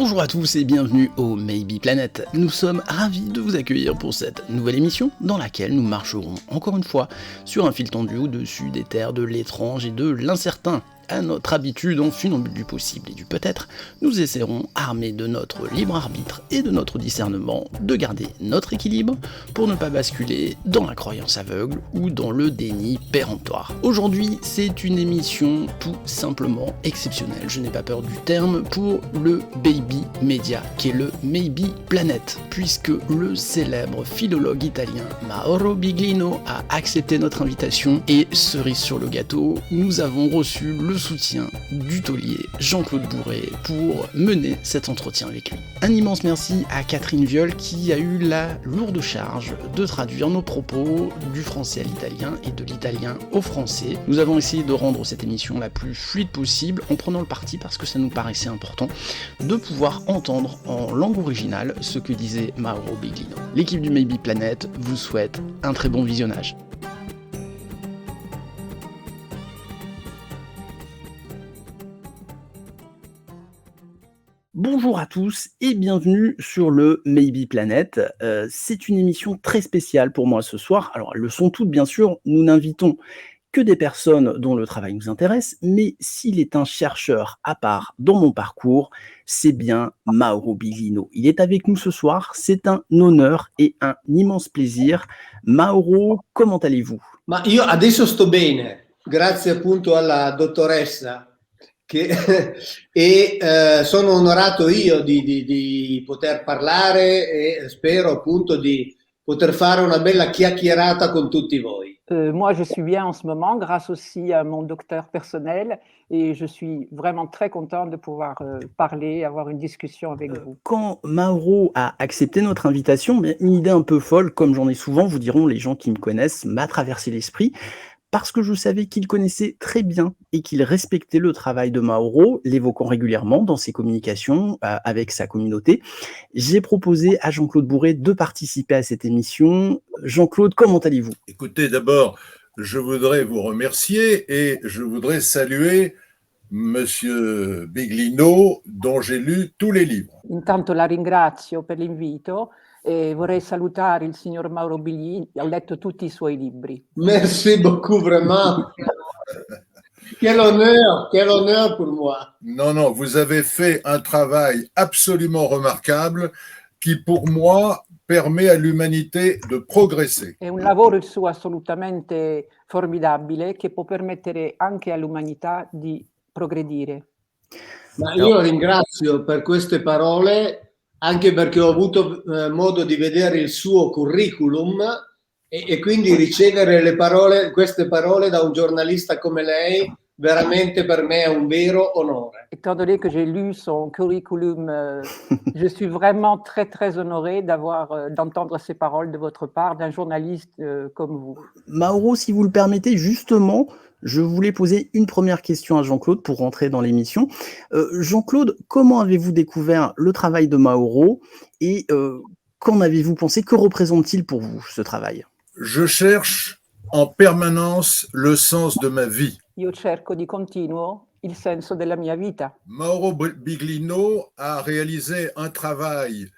Bonjour à tous et bienvenue au Maybe Planet. Nous sommes ravis de vous accueillir pour cette nouvelle émission dans laquelle nous marcherons encore une fois sur un fil tendu au-dessus des terres de l'étrange et de l'incertain. À notre habitude, en funambule du possible et du peut-être, nous essaierons, armés de notre libre arbitre et de notre discernement, de garder notre équilibre pour ne pas basculer dans la croyance aveugle ou dans le déni péremptoire. Aujourd'hui, c'est une émission tout simplement exceptionnelle, je n'ai pas peur du terme, pour le Baby Media, qui est le Maybe Planet, puisque le célèbre philologue italien Mauro Biglino a accepté notre invitation et, cerise sur le gâteau, nous avons reçu le soutien du taulier Jean-Claude Bourret pour mener cet entretien avec lui. Un immense merci à Catherine Viol qui a eu la lourde charge de traduire nos propos du français à l'italien et de l'italien au français. Nous avons essayé de rendre cette émission la plus fluide possible en prenant le parti, parce que ça nous paraissait important, de pouvoir entendre en langue originale ce que disait Mauro Biglino. L'équipe du Maybe Planet vous souhaite un très bon visionnage. Bonjour à tous et bienvenue sur le Maybe Planet. C'est une émission très spéciale pour moi ce soir. Alors elles le sont toutes bien sûr, nous n'invitons que des personnes dont le travail nous intéresse, mais s'il est un chercheur à part dans mon parcours, c'est bien Mauro Biglino. Il est avec nous ce soir, c'est un honneur et un immense plaisir. Mauro, comment allez-vous? Ma io adesso sto bene, grazie appunto alla dottoressa sono onorato io di poter parlare e spero appunto di poter fare una bella chiacchierata con tutti voi. Moi, je suis bien en ce moment, grâce aussi à mon docteur personnel, et je suis vraiment très contente de pouvoir parler, avoir une discussion avec vous. Quand Mauro a accepté notre invitation, une idée un peu folle, comme j'en ai souvent, vous diront les gens qui me connaissent, m'a traversé l'esprit, parce que je savais qu'il connaissait très bien et qu'il respectait le travail de Mauro, l'évoquant régulièrement dans ses communications avec sa communauté. J'ai proposé à Jean-Claude Bourret de participer à cette émission. Jean-Claude, comment allez-vous? Écoutez, d'abord, je voudrais vous remercier et je voudrais saluer Monsieur Biglino, dont j'ai lu tous les livres. Intanto la ringrazio per l'invito e vorrei salutare il signor Mauro Biglino, ho letto tutti i suoi libri. Merci beaucoup, vraiment. Quel honneur pour moi. Non, vous avez fait un travail absolument remarquable qui, pour moi, permet à l'umanité de progresser. È un lavoro il suo assolutamente formidabile che può permettere anche all'umanità di progredire. Ma io ringrazio per queste parole, anche perché ho avuto modo di vedere il suo curriculum e quindi ricevere queste parole da un giornalista come lei, veramente per me è un vero onore. Étant donné que j'ai lu son curriculum, je suis vraiment très très honoré d'entendre ces paroles de votre part, d'un journaliste comme vous. Mauro, si vous le permettez, justement, je voulais poser une première question à Jean-Claude pour rentrer dans l'émission. Jean-Claude, comment avez-vous découvert le travail de Mauro et qu'en avez-vous pensé? Que représente-t-il pour vous, ce travail? Je cherche en permanence le sens de ma vie. Io cerco di continuo il senso della mia vita. Mauro Biglino a réalisé un travail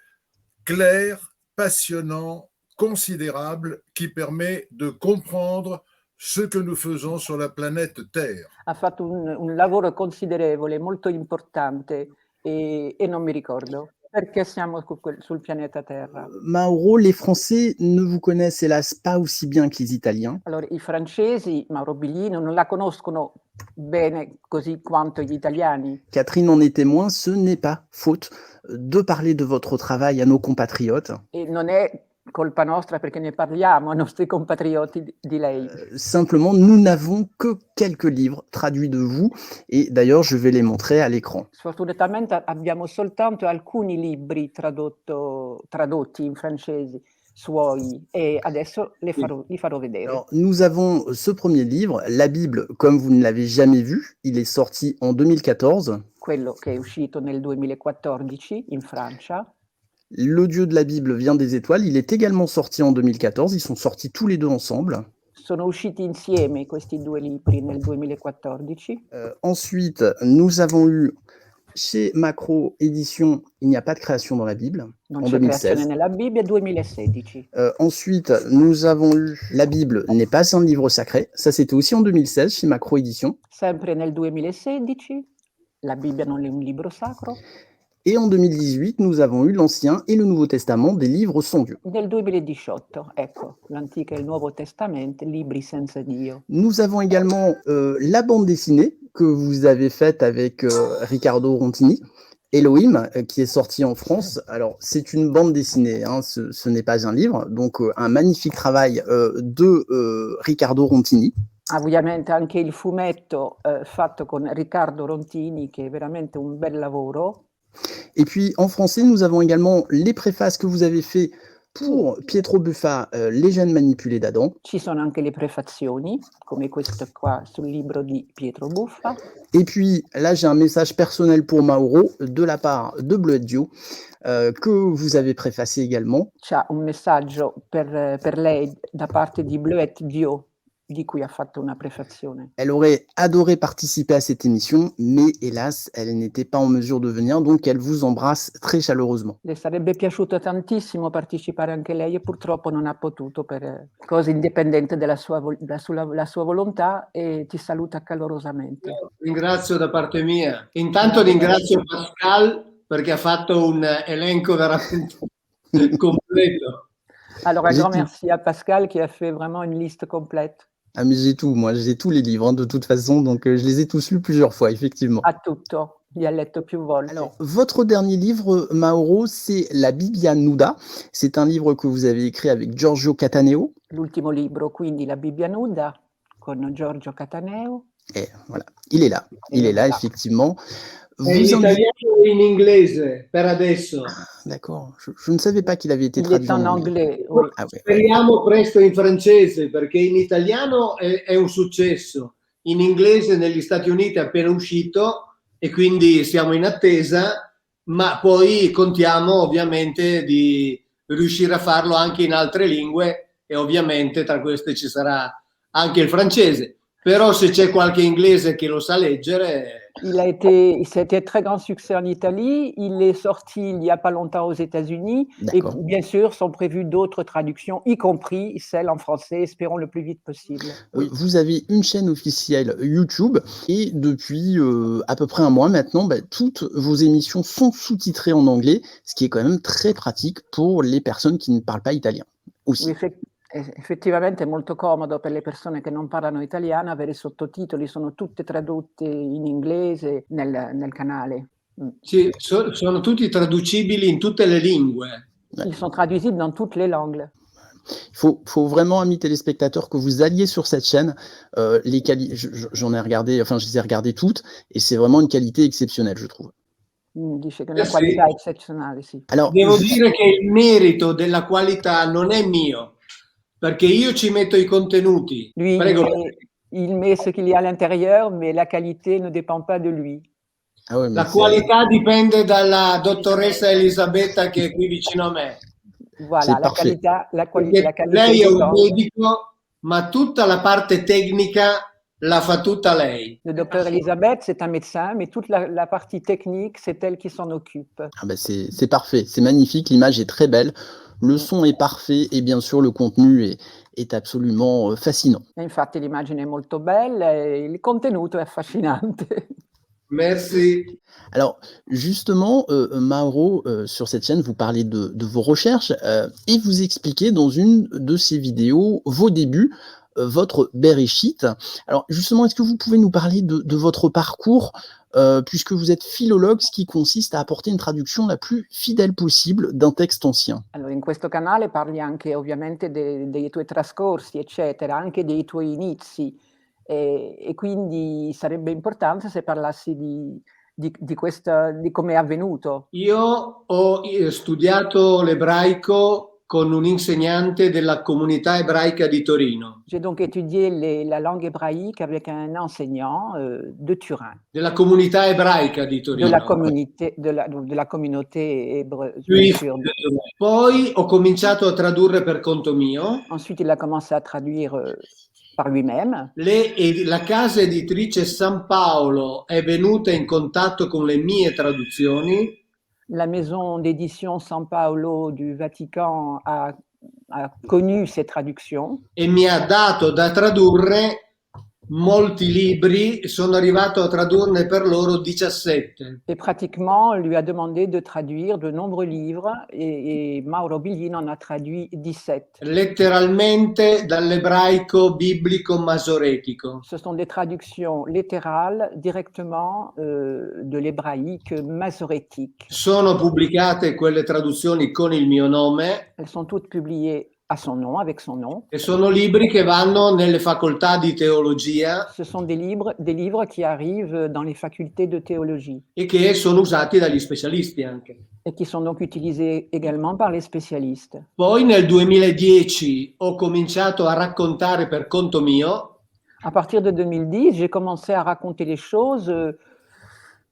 clair, passionnant, considérable, qui permet de comprendre ce que nous faisons sur la planète Terre. Ha fatto un lavoro considerevole, molto importante e non mi ricordo perché siamo sul pianeta Terra. Mauro, les Français ne vous connaissent hélas pas aussi bien que les Italiens. Allora, i francesi, Mauro Biglino, non la conoscono bene così quanto gli italiani. Catherine en est témoin, ce n'est pas faute de parler de votre travail à nos compatriotes. E non è colpa nostra perché ne parliamo ai nostri compatrioti di lei. Simplement, nous n'avons que quelques livres traduits de vous et d'ailleurs je vais les montrer à l'écran. Sfortunatamente abbiamo soltanto alcuni libri tradotti in francese suoi e adesso li farò vedere. Alors, nous avons ce premier livre, La Bible comme vous ne l'avez jamais vu. Il est sorti en 2014. Quello che è uscito nel 2014 in Francia. Le Dieu de la Bible vient des étoiles. Il est également sorti en 2014. Ils sont sortis tous les deux ensemble. Sono usciti insieme questi due libri nel 2014. Ensuite, nous avons eu Chez Macro Édition, il n'y a pas de création dans la Bible, Non en c'è creazione 2016. nella Bibbia, 2016. Ensuite, nous avons eu La Bible n'est pas un livre sacré. Ça, c'était aussi en 2016 chez Macro Édition. Sempre nel 2016, la Bibbia non è un libro sacro. Et en 2018, nous avons eu l'Ancien et le Nouveau Testament des livres sans Dieu. Nel 2018, ecco, l'Antico e il Nuovo Testamento, libri senza Dio. Nous avons également la bande dessinée que vous avez faite avec Riccardo Rontini, Elohim, qui est sortie en France. Alors, c'est une bande dessinée, hein, ce n'est pas un livre. Donc, un magnifique travail de Riccardo Rontini. Ovviamente anche il fumetto fatto con Riccardo Rontini, che è veramente un bel lavoro. Et puis, en français, nous avons également les préfaces que vous avez fait pour Pietro Buffa, Les gènes manipulés d'Adam. Ci sono anche le prefazioni, come questo qua sul libro di Pietro Buffa. Et puis, là, j'ai un message personnel pour Mauro de la part de Bleu Dio, que vous avez préfacé également. C'è un messaggio per lei da parte di Bleuet Dio, di cui ha fatto una prefazione. Elle aurait adoré participer à cette émission, mais hélas, elle n'était pas en mesure de venir, donc elle vous embrasse très chaleureusement. Le sarebbe piaciuto tantissimo partecipare anche lei e purtroppo non ha potuto per cose indipendenti dalla sua la sua volontà, e ti saluta calorosamente. Ringrazio da parte mia. Intanto ringrazio Pascal perché ha fatto un elenco veramente completo. Alors un J'ai grand tout. merci à Pascal qui a fait vraiment une liste complète. Ah mais j'ai tout, moi j'ai tous les livres hein, de toute façon, donc je les ai tous lus plusieurs fois, effectivement. Ha tutto, li ha letto più volte. Alors, votre dernier livre, Mauro, c'est La Bibbia Nuda. C'est un livre que vous avez écrit avec Giorgio Cataneo. L'ultimo libro, quindi La Bibbia nuda, con Giorgio Cataneo. Et voilà, il est là, il est là, effectivement. È in italiano e in inglese per adesso. D'accord, je ne savais pas qu'il avait été Il traduit est en anglais, oui. Ah ouais. Speriamo presto in francese, perché in italiano è un successo. In inglese negli Stati Uniti è appena uscito e quindi siamo in attesa, ma poi contiamo ovviamente di riuscire a farlo anche in altre lingue e ovviamente tra queste ci sarà anche il francese. Però se c'è qualche inglese che lo sa leggere... C'était un très grand succès en Italie. Il est sorti il n'y a pas longtemps aux États-Unis. Et bien sûr, sont prévues d'autres traductions, y compris celle en français. Espérons le plus vite possible. Oui, vous avez une chaîne officielle YouTube et depuis à peu près un mois maintenant, toutes vos émissions sont sous-titrées en anglais, ce qui est quand même très pratique pour les personnes qui ne parlent pas italien aussi. Oui, effettivamente è molto comodo per le persone che non parlano italiano avere i sottotitoli, sono tutte tradotte in inglese nel canale. Sì, sono tutti traducibili in tutte le lingue. Ils sont traduisibles dans toutes les langues. Il faut vraiment, amis téléspectateurs, que vous alliez sur cette chaîne. J'en ai regardé, enfin, je les ai regardées toutes, et c'est vraiment une qualité exceptionnelle, je trouve. Dice che la qualità è eccezionale, sì. Alors, devo dire che il merito della qualità non è mio, perché io ci metto i contenuti. Lui, Prego. il met ce qu'il y a à l'intérieur, mais la qualité ne dépend pas de lui. Ah ouais, la qualità dipende dalla dottoressa Elisabetta che è qui vicino a me. Voilà, la qualità lei è un medico, ma tutta la parte tecnica la fa tutta lei. Le docteur Elisabeth, c'est un médecin, mais toute la partie technique, c'est elle qui s'en occupe. Ah c'est parfait, c'est magnifique, l'image est très belle, le son est parfait et bien sûr le contenu est absolument fascinant. Infatti l'immagine è molto bella e il contenuto è affascinante. Merci. Alors, justement, Mauro, sur cette chaîne, vous parlez de vos recherches et vous expliquez dans une de ces vidéos vos débuts, votre Bereshit. Alors, justement, est-ce que vous pouvez nous parler de votre parcours, puisque vous êtes philologue, ce qui consiste à apporter une traduction la plus fidèle possible d'un texte ancien? Allora, in questo canale parli anche ovviamente dei tuoi trascorsi, eccetera, anche dei tuoi inizi. E quindi sarebbe importante se parlassi di come è avvenuto. Io ho studiato l'ebraico con un insegnante della comunità ebraica di Torino. J'ai donc étudié la langue hébraïque avec un enseignant de Turin. Della comunità ebraica di Torino. Della communauté hébraïque. Poi ho cominciato a tradurre per conto mio. Ensuite, il a commencé à traduire par lui-même. La casa editrice San Paolo è venuta in contatto con le mie traduzioni. La maison d'édition San Paolo du Vatican a connu ces traductions. E mi ha dato da tradurre molti libri, sono arrivato a tradurne per loro 17. Et pratiquement, lui a demandé de traduire de nombreux livres et Mauro Biglino en a traduit 17. Letteralmente dall'ebraico biblico masoretico. Ce sont des traductions littérales directement de l'hébraïque masorétique. Sono pubblicate quelle traduzioni con il mio nome. Elles sont toutes publiées à son nom, avec son nom. E sono libri che vanno nelle facoltà di teologia. Ce sont des livres qui arrivent dans les facultés de théologie. E che sono usati dagli specialisti anche. Et qui sont donc utilisés également par les spécialistes. Poi nel 2010 ho cominciato a raccontare per conto mio. À partir de 2010, j'ai commencé à raconter les choses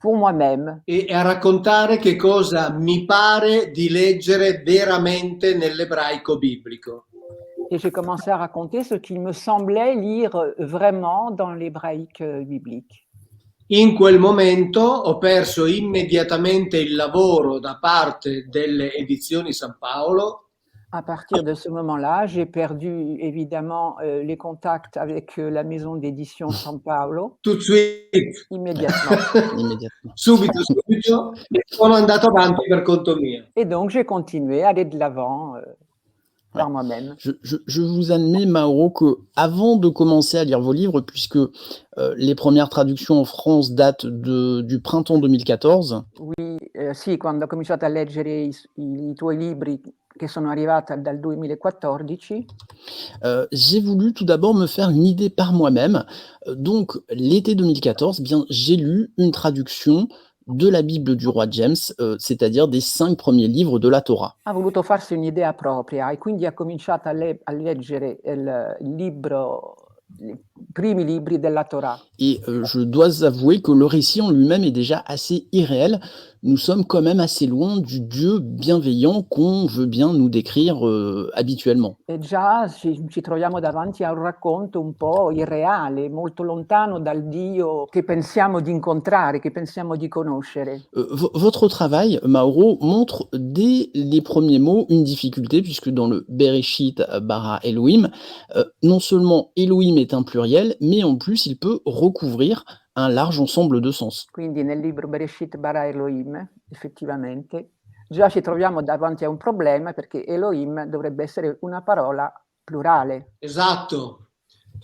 pour moi-même. E a raccontare che cosa mi pare di leggere veramente nell'ebraico biblico. Et j'ai commencé à raconter ce qu'il me semblait lire vraiment dans l'hébraïque biblique. In quel momento ho perso immediatamente il lavoro da parte delle edizioni San Paolo. À partir de ce moment-là, j'ai perdu évidemment les contacts avec la maison d'édition San Paolo. Tout de suite. Immédiatement. Subito, e sono andato avanti per conto mio. Et donc, j'ai continué à aller de l'avant par moi-même. Je vous admets, Mauro, que avant de commencer à lire vos livres, puisque les premières traductions en France datent du printemps 2014. Oui, sì, quando ho cominciato a leggere i tuoi libri che sono arrivata dal 2014. J'ai voulu tout d'abord me faire une idée par moi-même. Donc, l'été 2014, bien, j'ai lu une traduction de la Bible du roi James, c'est-à-dire des 5 premiers livres de la Torah. Ha voluto farsi un'idea propria e quindi ha cominciato a leggere i primi libri della Torah. Et je dois avouer que le récit en lui-même est déjà assez irréel. Nous sommes quand même assez loin du Dieu bienveillant qu'on veut bien nous décrire habituellement. E già ci troviamo davanti a un racconto un po' irreale, molto lontano dal Dio che pensiamo di incontrare, che pensiamo di conoscere. Votre travail, Mauro, montre dès les premiers mots une difficulté, puisque dans le Bereshit bara Elohim, non seulement Elohim est un pluriel, mais en plus il peut recouvrir un large ensemble de sens. Quindi nel libro Bereshit bara Elohim, effettivamente, già ci troviamo davanti a un problema perché Elohim dovrebbe essere una parola plurale. Esatto.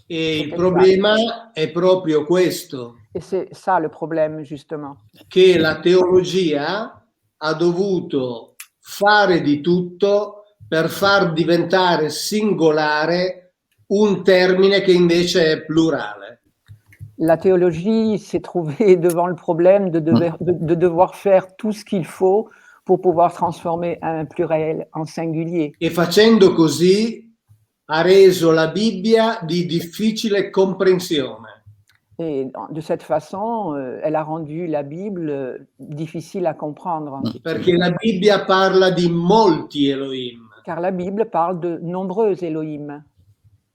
E il problema è proprio questo. Et c'est ça le problème, justement. Che la teologia ha dovuto fare di tutto per far diventare singolare un termine che invece è plurale. La théologie s'est trouvée devant le problème de devoir faire tout ce qu'il faut pour pouvoir transformer un pluriel en singulier. E facendo così ha reso la Bibbia di difficile comprensione. Et de cette façon, elle a rendu la Bible difficile à comprendre. Perché la Bibbia parla di molti Elohim. Car la Bible parle de nombreux Elohim.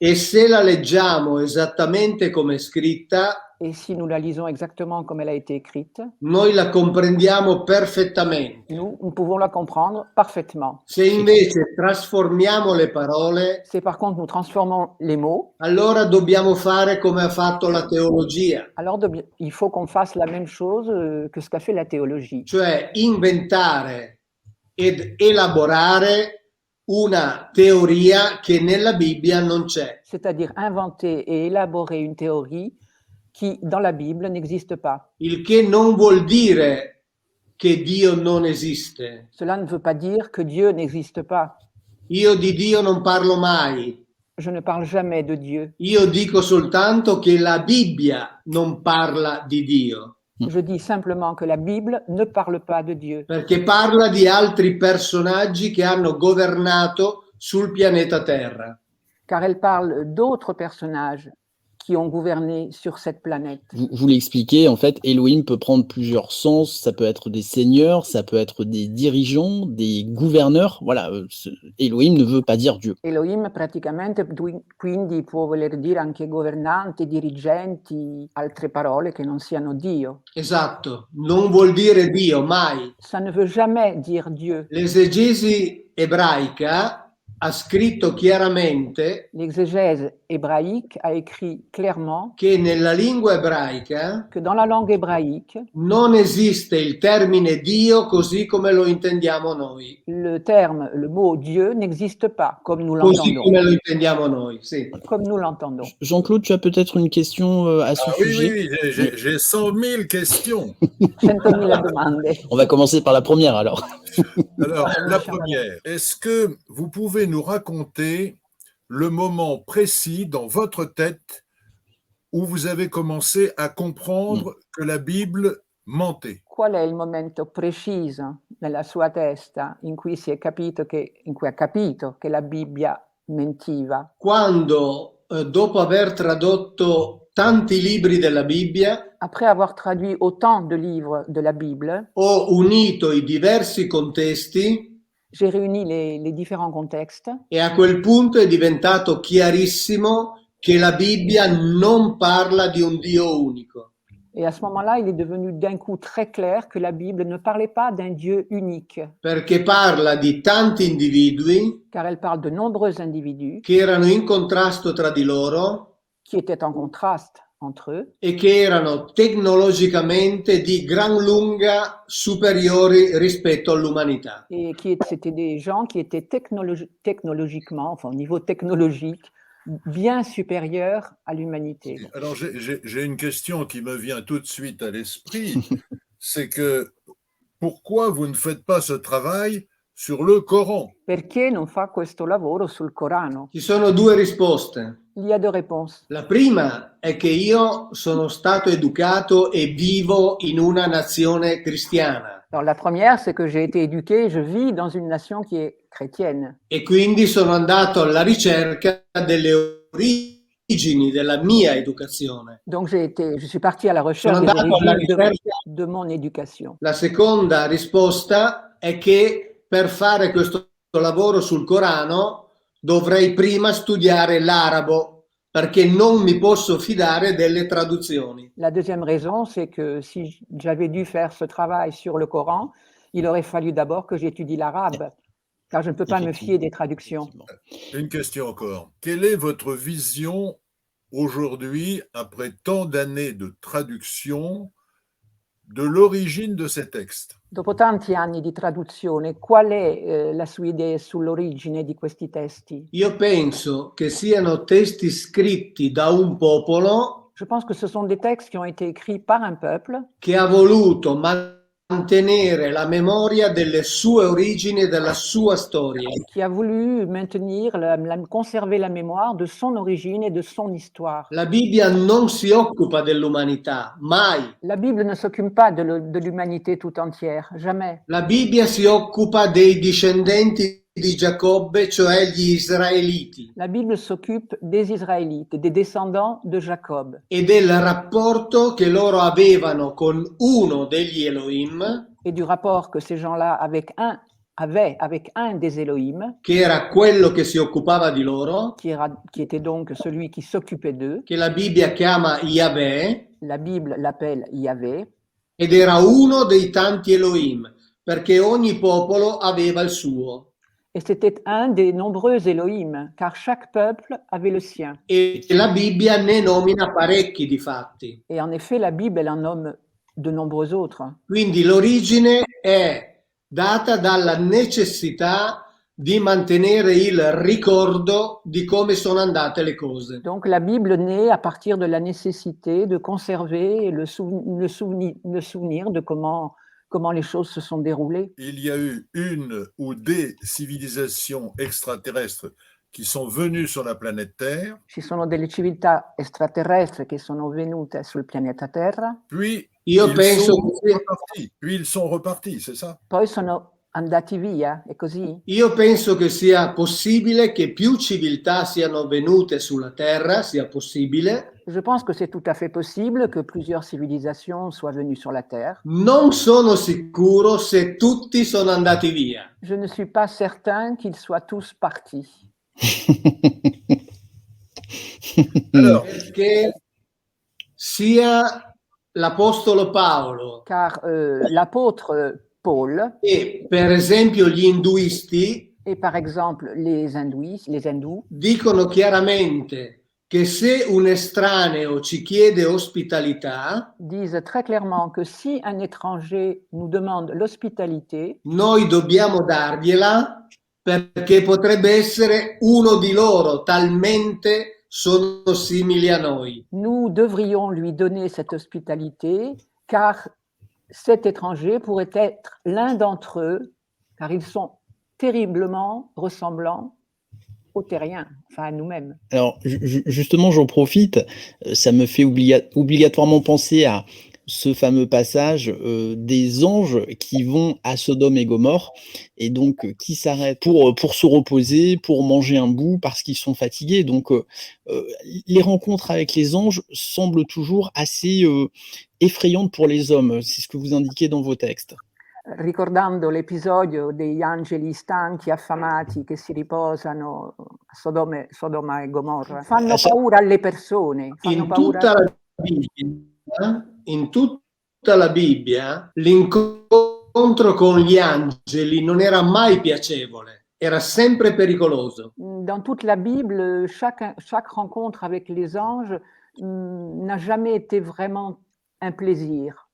E se la leggiamo esattamente come è scritta, et si nous la lisons exactement comme elle a été écrite, noi la comprendiamo perfettamente. nous pouvons la comprendre parfaitement. Se invece trasformiamo le parole, Si par contre nous transformons les mots, allora dobbiamo fare come ha fatto la teologia, alors il faut qu'on fasse la même chose que ce qu'a fait la théologie. cioè inventare ed elaborare una teoria che nella Bibbia non c'è. C'est-à-dire inventer et élaborer une théorie qui, dans la Bible, n'existe pas. Il che non vuol dire che Dio non esiste. Cela ne veut pas dire que Dieu n'existe pas. Io di Dio non parlo mai. Je ne parle jamais de Dieu. Io dico soltanto che la Bibbia non parla di Dio. Je dis simplement que la Bible ne parle pas de Dieu. Perché parla di altri personaggi che hanno governato sul pianeta Terra. Car elle parle d'autres personnages qui ont gouverné sur cette planète. Vous l'expliquez, en fait, Elohim peut prendre plusieurs sens, ça peut être des seigneurs, ça peut être des dirigeants, des gouverneurs, voilà, Elohim ne veut pas dire Dieu. Elohim praticamente quindi può voler dire anche governanti, dirigenti, altre parole che non siano Dio. Esatto, non vuol dire Dio, mai. Ça ne veut jamais dire Dieu. L'esegesi ebraica ha scritto chiaramente L'exégèse hébraïque a écrit clairement che nella lingua ebraica que dans la langue hébraïque, non esiste il termine Dio così come lo intendiamo noi. le terme, le mot Dieu n'existe pas comme nous Così l'entendons. come lo intendiamo noi, sì. Comme nous l'entendons. Jean-Claude, tu as peut-être une question à ce sujet? Oui, j'ai 100 000 questions. 100.000 domande. On va commencer par la première alors. Alors, la première, est-ce que vous pouvez nous raconter le moment précis dans votre tête où vous avez commencé à comprendre que la Bible mentait? Qual è il momento preciso nella sua testa in cui ha capito che la Bibbia mentiva? Quando, dopo aver tradotto tanti libri della Bibbia, Après avoir traduit autant de livres de la Bible, ho unito i diversi contesti j'ai réuni les différents contextes e a quel punto è diventato chiarissimo che la Bibbia non parla di un Dio unico. et à ce moment-là, il est devenu d'un coup très clair que la Bible ne parlait pas d'un Dieu unique, Perché parla di tanti individui car elle parle de nombreux individus che erano in contrasto tra di loro qui étaient en contraste entre eux e che erano tecnologicamente di gran lunga superiori rispetto all'umanità. et c'était des gens qui étaient technologiquement, enfin au niveau technologique, bien supérieurs à l'humanité. Alors, j'ai une question qui me vient tout de suite à l'esprit, c'est que pourquoi vous ne faites pas ce travail sur le Coran? Perché non fa questo lavoro sul Corano? Ci sono due risposte. Il y a deux réponses. La prima è che io sono stato educato e vivo in una nazione cristiana Alors, la première, c'est que j'ai été éduqué, je vis dans une nation qui est chrétienne. e quindi sono andato alla ricerca delle origini della mia educazione. Donc, je suis partie à la recherche Sono des andato alla origines ricerca. de mon éducation. La seconda risposta è che per fare questo lavoro sul Corano dovrei prima studiare l'arabo perché non mi posso fidare delle traduzioni. La deuxième raison, c'est que si j'avais dû faire ce travail sur le Coran, il aurait fallu d'abord que j'étudie l'arabe, car je ne peux pas me fier des traductions. Une question encore. Quelle est votre vision aujourd'hui, après tant d'années de traduction, de l'origine de ces textes? Dopo tanti anni di traduzione, qual è la sua idea sull'origine di questi testi? Io penso che siano testi scritti da un popolo Je pense que ce sont des textes qui ont été écrits par un peuple che ha voluto mantenere la memoria delle sue origini e della sua storia. qui a voulu maintenir, conserver la mémoire de son origine et de son histoire. La Bibbia non si occupa dell'umanità, mai. La Bible ne s'occupe pas de l'humanité tout entière, jamais. La Bibbia si occupa dei discendenti di Giacobbe, cioè gli Israeliti, La Bible s'occupe des Israélites, des descendants de Jacob, e del rapporto che loro avevano con uno degli Elohim, et du rapport que ces gens-là avaient avec un des Elohim, che era quello che si occupava di loro, qui était donc celui qui s'occupait d'eux. che la Bibbia chiama Yahweh, La Bible l'appelle Yahvé, ed era uno dei tanti Elohim, perché ogni popolo aveva il suo. et c'était un des nombreux Elohim, car chaque peuple avait le sien. E la Bibbia ne nomina parecchi di fatti. Et en effet, la Bible, elle en nomme de nombreux autres. Quindi l'origine è data dalla necessità di mantenere il ricordo di come sono andate le cose. Donc la Bible naît à partir de la nécessité de conserver le souvenir de comment les choses se sont déroulées. Il y a eu une ou des civilisations extraterrestres qui sont venues sur la planète Terre, Ci sono delle civiltà extraterrestri che sono venute sul pianeta Terra, puis Io ils penso sont che repartis. Puis ils sont repartis, c'est ça? poi sono andati via, è così? Io penso che sia possibile che più civiltà siano venute sulla Terra, sia possibile. Je pense que c'est tout à fait possible que plusieurs civilisations soient venues sur la Terre. Non sono sicuro se tutti sono andati via. Je ne suis pas certain qu'ils soient tous partis. Alors, Perché sia l'Apostolo Paolo Car l'apôtre Paul e per esempio gli induisti et par exemple les hindous dicono chiaramente che se un estraneo ci chiede ospitalità, disent très clairement que si un étranger nous demande l'hospitalité, noi dobbiamo dargliela perché potrebbe essere uno di loro, talmente sono simili a noi. nous devrions lui donner cette hospitalité car cet étranger pourrait être l'un d'entre eux, car ils sont terriblement ressemblants aux terriens, enfin à nous-mêmes. Alors justement, j'en profite, ça me fait obligatoirement penser à ce fameux passage des anges qui vont à Sodome et Gomorrhe et donc qui s'arrêtent pour se reposer, pour manger un bout parce qu'ils sont fatigués. Donc les rencontres avec les anges semblent toujours assez effrayantes pour les hommes. C'est ce que vous indiquez dans vos textes. Ricordando l'episodio degli angeli stanchi, affamati, che si riposano a Sodoma e Gomorra, fanno paura alle persone. In tutta la Bibbia, l'incontro con gli angeli non era mai piacevole, era sempre pericoloso. Dans toute la Bible, chaque rencontre avec les anges n'a jamais été vraiment un plaisir.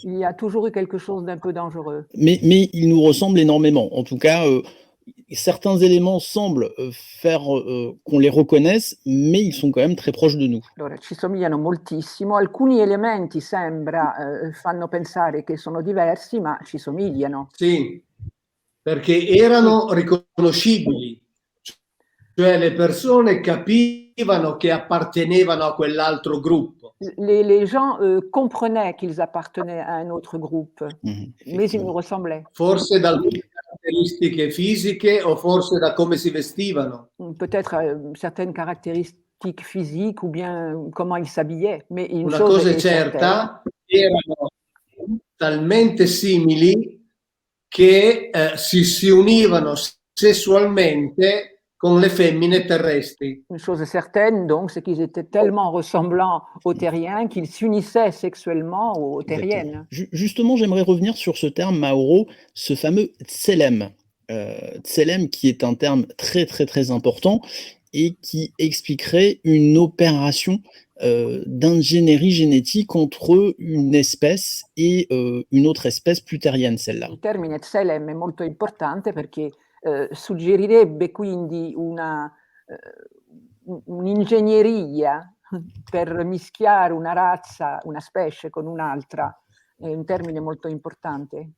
Il y a toujours eu quelque chose d'un peu dangereux. Mais ils nous ressemblent énormément. En tout cas, certains éléments semblent faire qu'on les reconnaisse, mais ils sont quand même très proches de nous. Allora, ci somigliano moltissimo. Alcuni elementi fanno pensare che sono diversi, ma ci somigliano. Sì, perché erano riconoscibili. Cioè le persone capivano che appartenevano a quell'altro gruppo. Les gens comprenaient qu'ils appartenaient à un autre groupe, mais ils nous ressemblaient. Forse dalle caratteristiche fisiche o forse da come si vestivano. Peut-être certaines caractéristiques physiques ou bien comment ils s'habillaient, mais una cosa è certa, erano talmente simili che si univano sessualmente con le femmine terrestri. Une chose certaine, donc, c'est qu'ils étaient tellement ressemblants aux terriens qu'ils s'unissaient sexuellement aux terriennes. Justement, j'aimerais revenir sur ce terme, Mauro, ce fameux tselem. Tselem qui est un terme très, très, très important et qui expliquerait une opération d'ingénierie génétique entre une espèce et une autre espèce plus terrienne, celle-là. Il termine tselem è molto importante perché suggerirebbe quindi un'ingegneria per mischiare una razza, una specie con un'altra, è un termine molto importante.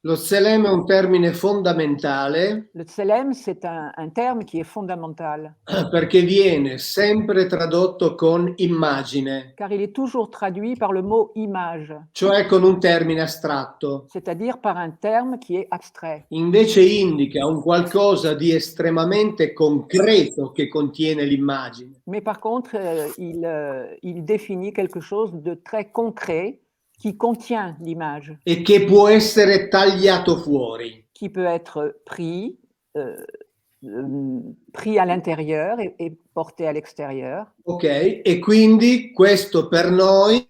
Lo tselem è un termine fondamentale. Le tselem, c'est un terme qui est fondamental. Perché viene sempre tradotto con immagine. Car il est toujours traduit par le mot image. Cioè con un termine astratto. C'est-à-dire par un terme qui est abstrait. Invece indica un qualcosa di estremamente concreto che contiene l'immagine. Mais par contre, il définit quelque chose de très concret qui contient l'image. E che può essere tagliato fuori. Qui peut être pris à l'intérieur et porté à l'extérieur. Ok, e quindi questo per noi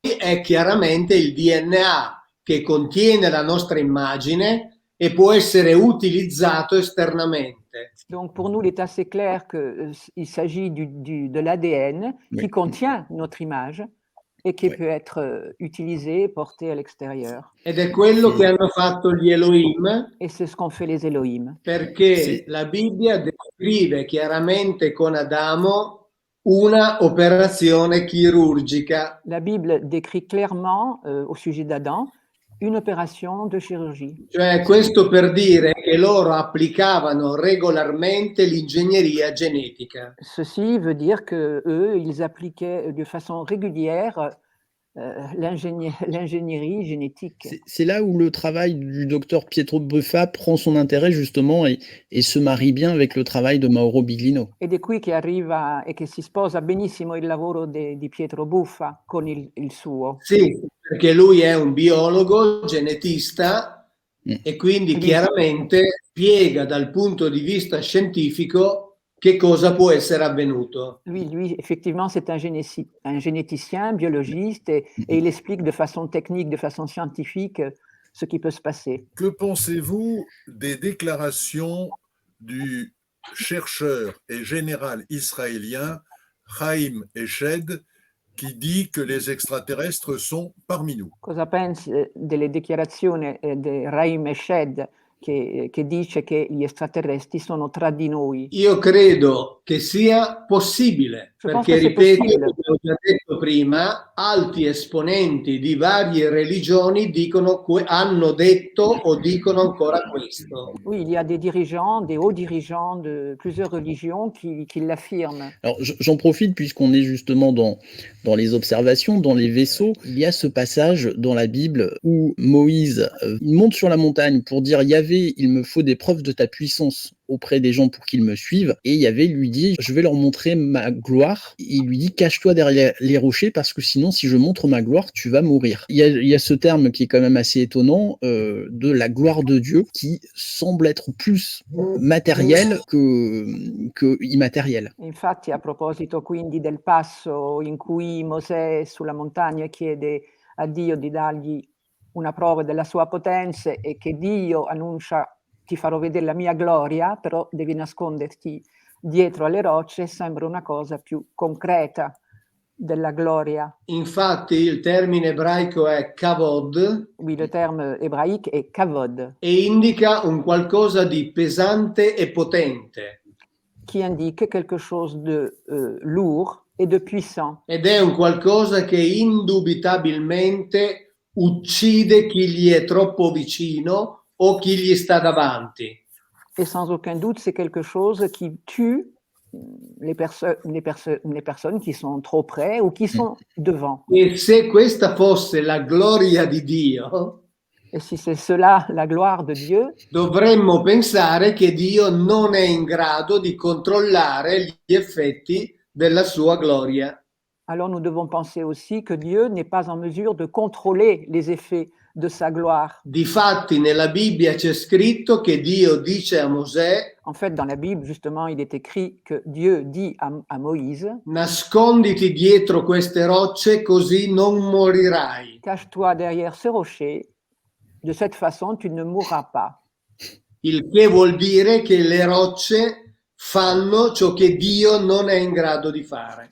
è chiaramente il DNA che contiene la nostra immagine e può essere utilizzato esternamente. Donc pour nous, il est assez clair qu'il s'agit de l'ADN qui contient notre image et qui peut être utilisé, porté à l'extérieur. Ed è quello che hanno fatto gli Elohim. Et c'est ce qu'ont fait les Elohim. Perché la Bibbia descrive chiaramente con Adamo una operazione chirurgica. La Bible décrit clairement au sujet d'Adam une opération de chirurgie. Cioè questo per dire che loro applicavano regolarmente l'ingegneria genetica. Ceci veut dire que eux, ils appliquaient de façon régulière l'ingénierie génétique. C'est là où le travail du docteur Pietro Buffa prend son intérêt justement et se marie bien avec le travail de Mauro Biglino. Ed è qui che arriva e che si sposa benissimo il lavoro di Pietro Buffa con il suo. Sì, perché lui è un biologo, genetista e quindi chiaramente spiega dal punto di vista scientifico che cosa può essere avvenuto. Lui effectivement, c'est un généticien, un biologiste, et il explique de façon technique, de façon scientifique, ce qui peut se passer. Que pensez-vous des déclarations du chercheur et général israélien Chaim Eshed qui dit que les extraterrestres sont parmi nous? Cosa pensi delle dichiarazioni di Chaim Eshed che dice che gli extraterrestri sono tra di noi? Io credo che sia possibile, perché ripeto, come ho già detto prima, alti esponenti di varie religioni hanno detto o dicono ancora questo. Oui, il y a des dirigeants, des hauts dirigeants de plusieurs religions qui l'affirment. Alors j'en profite puisqu'on est justement dans les observations, dans les vaisseaux. Il y a ce passage dans la Bible où Moïse monte sur la montagne pour dire Yahvé, il me faut des preuves de ta puissance auprès des gens pour qu'ils me suivent. Et Yahvé lui dit, je vais leur montrer ma gloire. Il lui dit, cache-toi derrière les rochers parce que sinon, si je montre ma gloire, tu vas mourir. Il y a ce terme qui est quand même assez étonnant de la gloire de Dieu qui semble être plus matériel que immatériel. Infatti, a proposito quindi del passo in cui Mosè sulla montagna chiede a Dio di dargli una prova della sua potenza e che Dio annuncia ti farò vedere la mia gloria, però devi nasconderti dietro alle rocce, sembra una cosa più concreta della gloria. Infatti il termine ebraico è kavod. Oui, le terme hébraïque est kavod. E indica un qualcosa di pesante e potente. Qui indique quelque chose de lourd et de puissant. Ed è un qualcosa che indubitabilmente uccide chi gli è troppo vicino o chi gli sta davanti. Et sans aucun doute, c'est quelque chose qui tue les personnes qui sont trop près ou qui sont devant. E se questa fosse la gloria di Dio, et si c'est cela la gloire de Dieu, dovremmo pensare che Dio non è in grado di controllare gli effetti della sua gloria. Alors nous devons penser aussi que Dieu n'est pas en mesure de contrôler les effets de sa gloire. Difatti nella Bibbia c'è scritto che Dio dice a Mosè, en fait dans la Bible justement il est écrit que Dieu dit à Moïse, nasconditi dietro queste rocce così non morirai. Cache-toi derrière ce rocher, de cette façon tu ne mourras pas. Il che vuol dire che le rocce fanno ciò che Dio non è in grado di fare.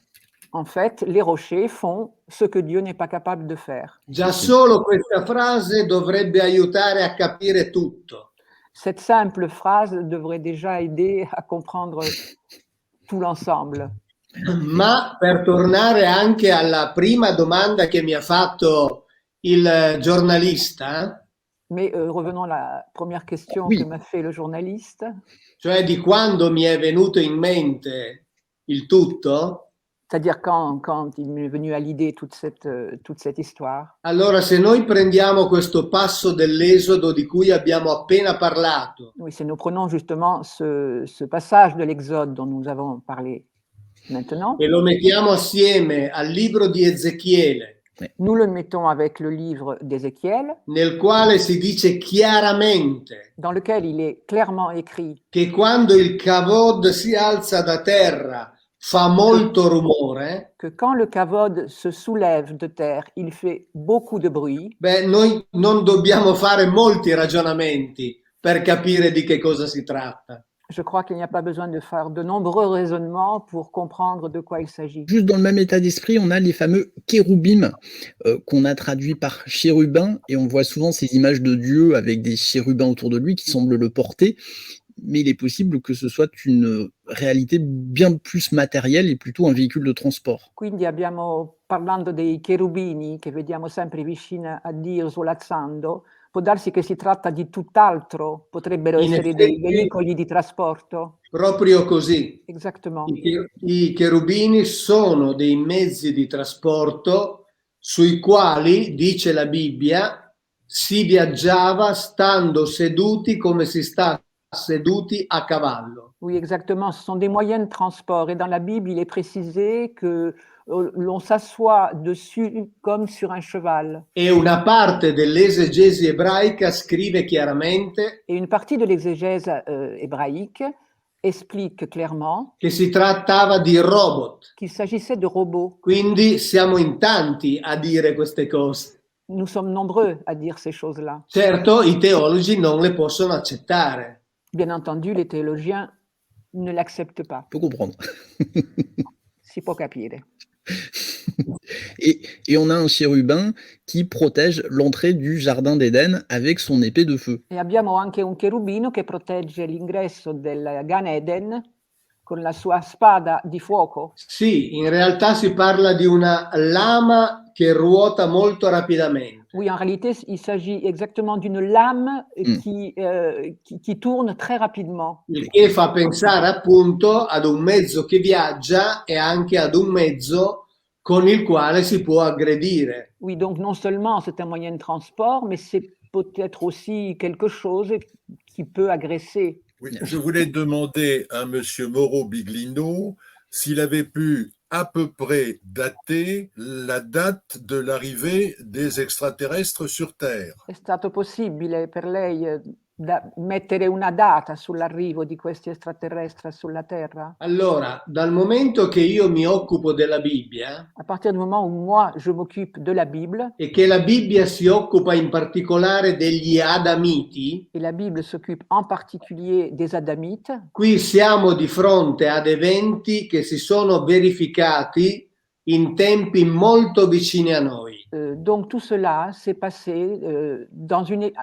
En fait, les rochers font ce que Dieu n'est pas capable de faire. Già solo questa frase dovrebbe aiutare a capire tutto. Cette simple phrase devrait déjà aider à comprendre tout l'ensemble. Ma per tornare anche alla prima domanda che mi ha fatto il giornalista, mais revenons à la première question que m'a fait le journaliste. Cioè di quando mi è venuto in mente il tutto. C'est-à-dire quand il m'est venu à l'idée toute cette histoire. Allora, se noi prendiamo questo passo dell'Esodo di cui abbiamo appena parlato. Oui, se nous prenons justement ce passage de l'Exode dont nous avons parlé maintenant. E lo mettiamo assieme al libro di Ezechiele. Nous le mettons avec le livre d'Ézéchiel. Nel quale si dice chiaramente. Dans lequel il est clairement écrit. Che quando il kavod si alza da terra fa molto rumore. Que quand le kavod se soulève de terre, il fait beaucoup de bruit. Beh, noi non dobbiamo fare molti ragionamenti per capire di che cosa si tratta. Je crois qu'il n'y a pas besoin de faire de nombreux raisonnements pour comprendre de quoi il s'agit. Juste dans le même état d'esprit, on a les fameux chérubim qu'on a traduits par chérubins et on voit souvent ces images de Dieu avec des chérubins autour de lui qui semblent le porter. Mais il est possible que ce soit une réalité bien plus matérielle et plutôt un véhicule de transport. Quindi parlando dei cherubini che vediamo sempre vicini a Dio svolazzando, può darsi che si tratta di tutt'altro, potrebbero essere dei veicoli di trasporto. Proprio così. Exactement. I cherubini sono dei mezzi di trasporto sui quali, dice la Bibbia, si viaggiava stando seduti come si sta seduti a cavallo. Oui, exactement. Ce sont des moyens de transport. Et dans la Bible, il est précisé que l'on s'assoit dessus comme sur un cheval. E una parte dell'esegesi ebraica scrive chiaramente Et une partie de l'exégèse hébraïque explique clairement che si trattava di robot. qu'il s'agissait de robots. Quindi siamo in tanti a dire queste cose. Nous sommes nombreux à dire ces choses-là. Certo, i teologi non le possono accettare. Bien entendu, les théologiens ne l'acceptent pas. Faut comprendre. Si può capire. Et on a un chérubin qui protège l'entrée du jardin d'Éden avec son épée de feu. E abbiamo anche un cherubino che protegge l'ingresso del Gan Eden con la sua spada di fuoco. Sì, in realtà si parla di una lama che ruota molto rapidamente. Oui, en réalité, il s'agit exactement d'une lame qui tourne très rapidement. Il che fa pensare appunto ad un mezzo che viaggia e anche ad un mezzo con il quale si può aggredire. Oui, donc non seulement c'est un moyen de transport, mais c'est peut-être aussi quelque chose qui peut agresser. Oui, je voulais demander à monsieur Mauro Biglino s'il avait pu à peu près dater la date de l'arrivée des extraterrestres sur Terre. È stato possibile per lei mettere una data sull'arrivo di questi extraterrestri sulla Terra? Allora, dal momento che io mi occupo della Bibbia À partir du moment où moi je m'occupe de la Bible, e che la Bibbia si occupa in particolare degli Adamiti, et la Bible s'occupe en particulier des Adamites, qui siamo di fronte ad eventi che si sono verificati in tempi molto vicini a noi. donc tout cela s'est passé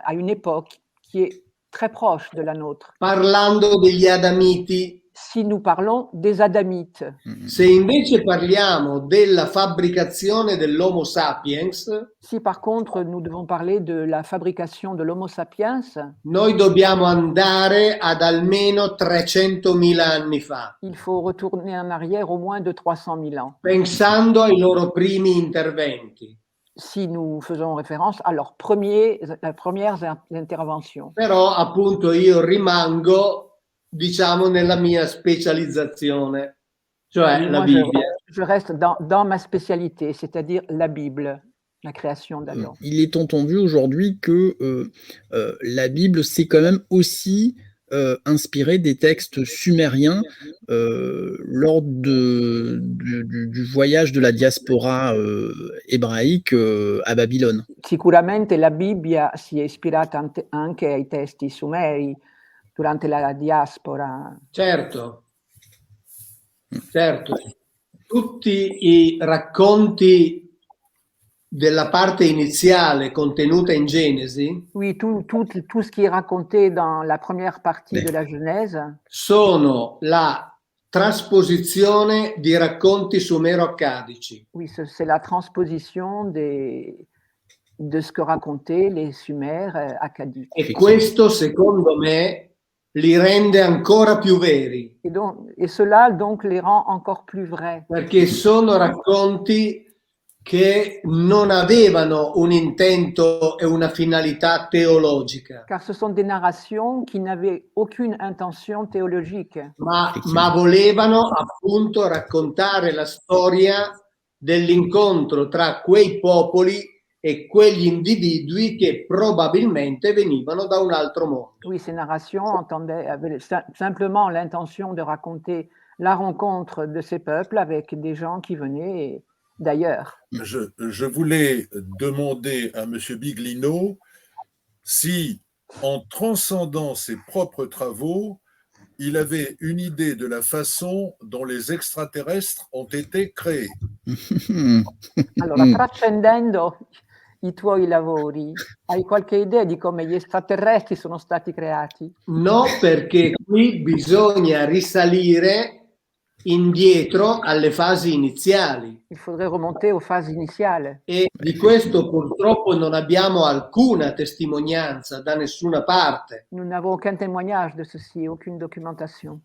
à une époque qui est très proche de la nôtre. Parlando degli Adamiti, Si nous parlons des Adamites, se invece parliamo della fabbricazione dell'Homo sapiens, si par contre nous devons parler de la fabrication de l'Homo sapiens, noi dobbiamo andare ad almeno 300.000 anni fa, il faut retourner en arrière au moins de 300 000 ans. pensando ai loro primi interventi. Si nous faisons référence à leurs premières interventions. Però appunto io rimango, diciamo, nella mia specializzazione, cioè Oui, la moi, Bibbia. je reste dans ma spécialité, c'est-à-dire la Bible, la création d'Adam. Il est entendu aujourd'hui que la Bible s'est quand même aussi inspirée des textes sumériens lors du voyage de la diaspora ebraique à Babylone. Sicuramente la Bibbia si è ispirata anche ai testi sumeri durante la diaspora. Certo. Tutti i racconti della parte iniziale contenuta in Genesi Oui, tout ce qui est raconté dans la première partie de la Genèse sono la trasposizione di racconti sumero-accadici. oui, c'est la transposition de ce que racontaient les Sumères accadiques. E questo, secondo me, li rende ancora più veri. Et cela, donc, les rend encore plus vrais. Perché sono racconti che non avevano un intento e una finalità teologica. Car ce sont des narrations qui n'avaient aucune intention théologique. Ma volevano appunto raccontare la storia dell'incontro tra quei popoli e quegli individui che probabilmente venivano da un altro mondo. Oui, ces narrations avaient simplement l'intention de raconter la rencontre de ces peuples avec des gens qui venaient d'ailleurs. Je voulais demander à M. Biglino si, en transcendant ses propres travaux, il avait une idée de la façon dont les extraterrestres ont été créés. Allora, trascendendo i tuoi lavori, hai qualche idea di come gli extraterrestri sono stati creati? No, perché qui bisogna risalire indietro alle fasi iniziali. Il faudrait remonter aux phases initiales. E di questo purtroppo non abbiamo alcuna testimonianza da nessuna parte. Nous n'avons aucun témoignage de ceci, aucune documentation.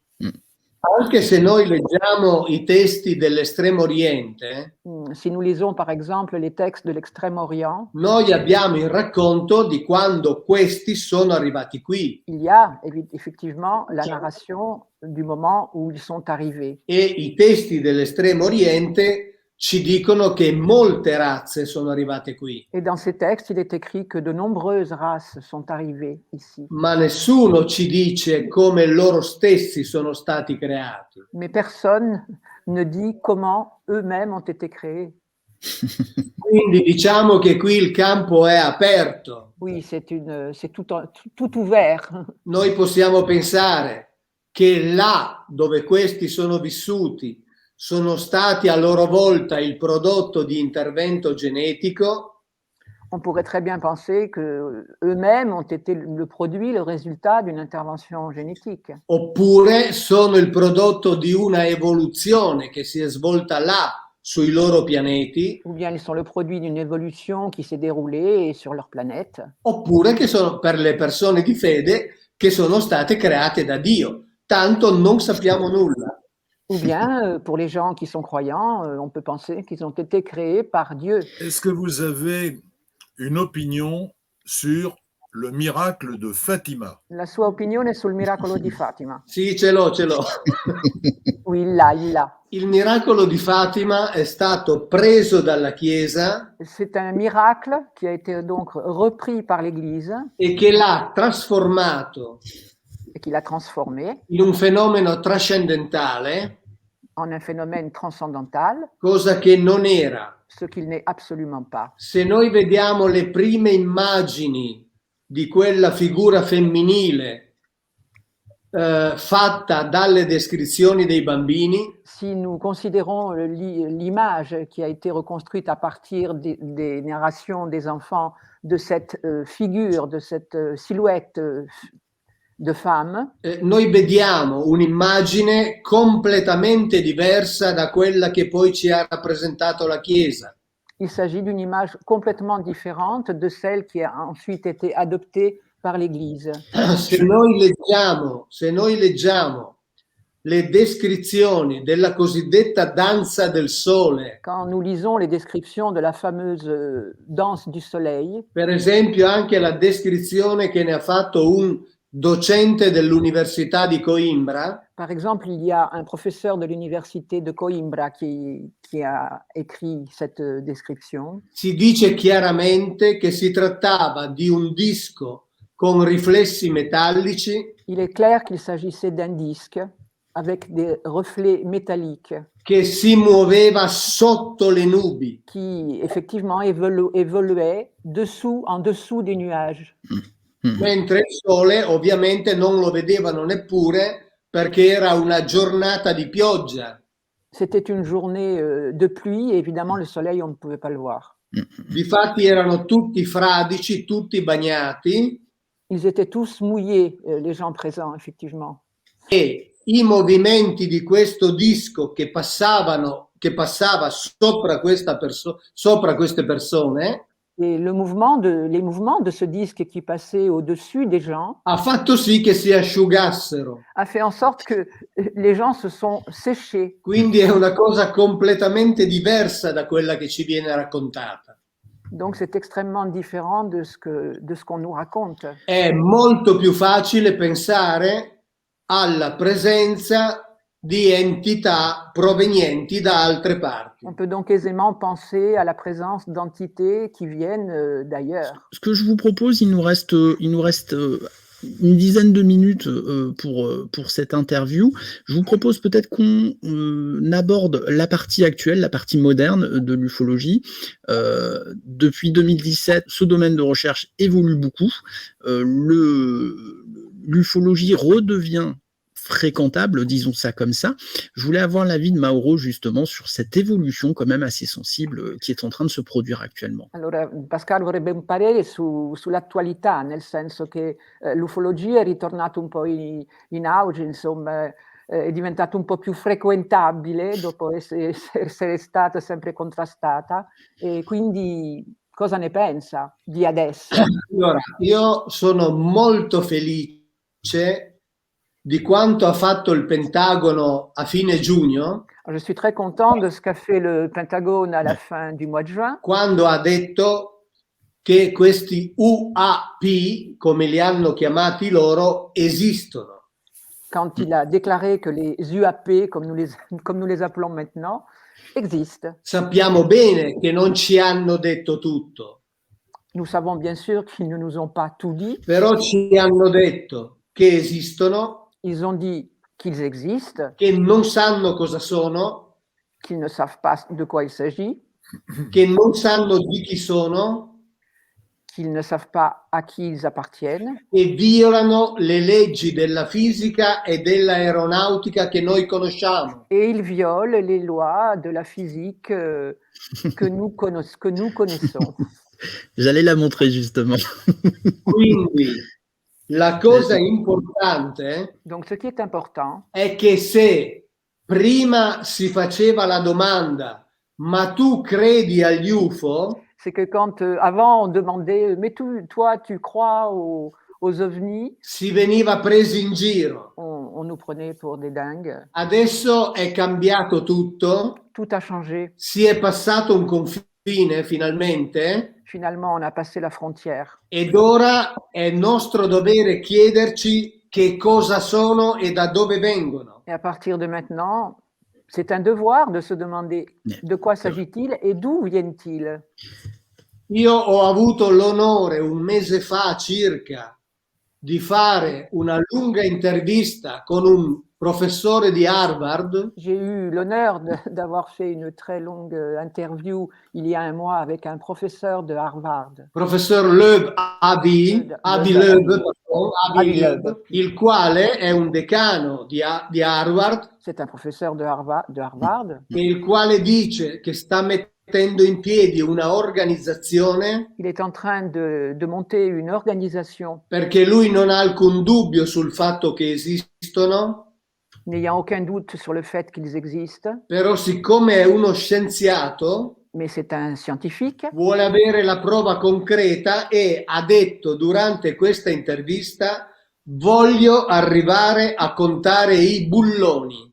Anche se noi leggiamo i testi dell'Estremo Oriente, Si nous lisons par exemple les textes de l'Extrême-Orient, noi abbiamo il racconto di quando questi sono arrivati qui. il y a effectivement la narration du moment où ils sont arrivés. E i testi dell'Estremo Oriente ci dicono che molte razze sono arrivate qui. Et dans ces textes, il est écrit que de nombreuses races sont arrivées ici. Ma nessuno ci dice come loro stessi sono stati creati. Mais personne ne dit comment eux-mêmes ont été créés. Quindi diciamo che qui il campo è aperto. Oui, c'est tout ouvert. Noi possiamo pensare che là dove questi sono vissuti sono stati a loro volta il prodotto di intervento genetico. On pourrait très bien penser que eux-mêmes ont été le produit, le résultat d'une intervention génétique. Oppure sono il prodotto di una evoluzione che si è svolta là sui loro pianeti. Ou bien ils sont le produit d'une évolution qui s'est déroulée sur leur planète. Oppure che sono per le persone di fede che sono state create da Dio. Tanto non sappiamo nulla. Ou bien, pour les gens qui sont croyants, on peut penser qu'ils ont été créés par Dieu. Est-ce que vous avez une opinion sur le miracle de Fatima? La sua opinione sul miracolo di Fatima? Sì, ce l'ho. Oui, il l'a. Il miracolo di Fatima è stato preso dalla Chiesa C'est un miracle qui a été donc repris par l'Église e che l'ha trasformato et qui l'a transformé in un fenomeno trascendentale, en un phénomène transcendantal, cosa che non era. ce qu'il n'est absolument pas. Se noi vediamo le prime immagini di quella figura femminile fatta dalle descrizioni dei bambini, Si nous considérons l'image qui a été reconstruite à partir des narrations des enfants de cette figure, de cette silhouette de femme, noi vediamo un'immagine completamente diversa da quella che poi ci ha rappresentato la Chiesa. il s'agit d'une image complètement différente de celle qui a ensuite été adoptée par l'Église. Se noi leggiamo le descrizioni della cosiddetta danza del sole, Quand nous lisons les descriptions de la fameuse danse du soleil, per esempio anche la descrizione che ne ha fatto un docente dell'Università di Coimbra, par exemple, il y a un professeur de l'université de Coimbra qui a écrit cette description. si dice chiaramente che si trattava di un disco con riflessi metallici Il est clair qu'il s'agissait d'un disque avec des reflets métalliques che si muoveva sotto le nubi. qui effectivement évoluait en dessous des nuages. Mentre il sole ovviamente non lo vedevano neppure perché era una giornata di pioggia. C'était une journée de pluie et évidemment le soleil on ne pouvait pas le voir. Difatti erano tutti fradici, tutti bagnati Ils étaient tous mouillés, les gens présents effectivement. e i movimenti di questo disco che passava sopra queste persone Et les mouvements de ce disque qui passait au-dessus des gens ha fatto sì che si asciugassero. a fait en sorte que les gens se sont séchés. Quindi è una cosa completamente diversa da quella che ci viene raccontata. Donc c'est extrêmement différent de ce qu'on nous raconte. È molto più facile pensare alla presenza di entità provenienti da altre parti. On peut donc aisément penser à la présence d'entités qui viennent d'ailleurs. Ce que je vous propose, il nous reste une dizaine de minutes pour cette interview. Je vous propose peut-être qu'on aborde la partie actuelle, la partie moderne de l'ufologie. Depuis 2017, ce domaine de recherche évolue beaucoup. L'ufologie redevient fréquentable, disons ça comme ça. Je voulais avoir l'avis de Mauro justement sur cette évolution quand même assez sensible qui est en train de se produire actuellement. Allora, Pascal vorrebbe un parere sull'attualità, nel senso che l'ufologia è ritornata un po' in auge, insomma, è diventata un po' più frequentabile dopo essere stata sempre contrastata, e quindi cosa ne pensa di adesso? Allora, io sono molto felice di quanto ha fatto il Pentagono a fine giugno, Je suis très content de ce qu'a fait le Pentagone à la fin du mois de juin, quando ha detto che questi UAP, come li hanno chiamati loro, esistono. quand il a déclaré que les UAP, comme nous les appelons maintenant, existent. Sappiamo bene che non ci hanno detto tutto, Nous savons bien sûr qu'ils ne nous ont pas tout dit. però ci hanno detto che esistono, Ils ont dit qu'ils existent, che non sanno cosa sono, qu'ils ne savent pas de quoi il s'agit, che non sanno di chi sono, qu'ils ne savent pas à qui ils appartiennent e violano le leggi della fisica e dell'aeronautica che noi conosciamo. et ils violent les lois de la physique que nous connaissons. J'allais la montrer justement. Quindi la cosa importante Donc ce qui est important, è che se prima si faceva la domanda ma tu credi agli UFO, c'est que quand avant on demandait mais toi tu crois aux ovnis, si veniva presi in giro. on nous prenait pour des dingues. Adesso è cambiato tutto, Tout a changé. si è passato un confine finalmente Finalement, on a passé la frontière. ed ora è nostro dovere chiederci che cosa sono e da dove vengono. Et à partir de maintenant, c'est un devoir de se demander de quoi s'agit-il et d'où viennent-ils. Io ho avuto l'onore un mese fa circa di fare una lunga intervista con un professore di Harvard. J'ai eu l'honneur d'avoir fait une très longue interview il y a un mois avec un professeur de Harvard. Professor Loeb, Avi Loeb, il quale è un decano di Harvard. C'est un professeur de Harvard. Il quale dice che sta mettendo in piedi una organizzazione. Il est en train de monter une organisation. Perché lui non ha alcun dubbio sul fatto che esistono. N'ayant aucun doute sur le fait qu'ils existent. Però siccome è uno scienziato, mais c'est un scientifique, vuole avere la prova concreta e ha detto durante questa intervista: voglio arrivare a contare i bulloni.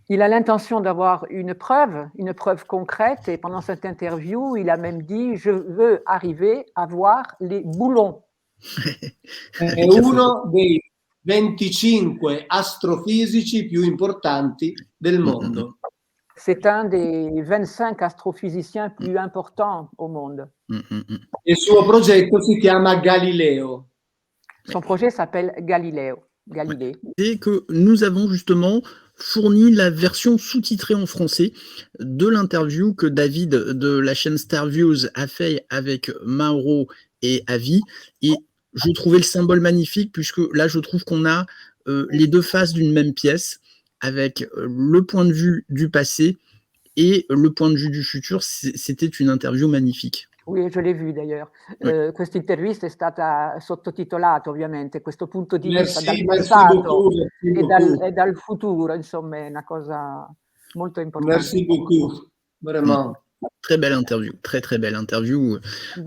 Il a l'intention d'avoir une preuve concrète, et pendant cette interview, il a même dit: je veux arriver à voir les boulons. È uno dei 25 astrofisici più importanti del mondo. C'est un des 25 astrophysiciens plus importants au monde. Il suo progetto si chiama Galileo. Son projet s'appelle Galilée. Et que nous avons justement fourni la version sous-titrée en français de l'interview que David de la chaîne Starviews a fait avec Mauro et Avi. Et je trouvais le symbole magnifique puisque là, je trouve qu'on a les deux faces d'une même pièce avec le point de vue du passé et le point de vue du futur. C'était une interview magnifique. Oui, je l'ai vu d'ailleurs. Questa intervista è stata sottotitolata ovviamente, questo punto di vista dal passato e dal futuro, insomma è una cosa molto importante. Merci beaucoup, vraiment. Très belle interview, très belle interview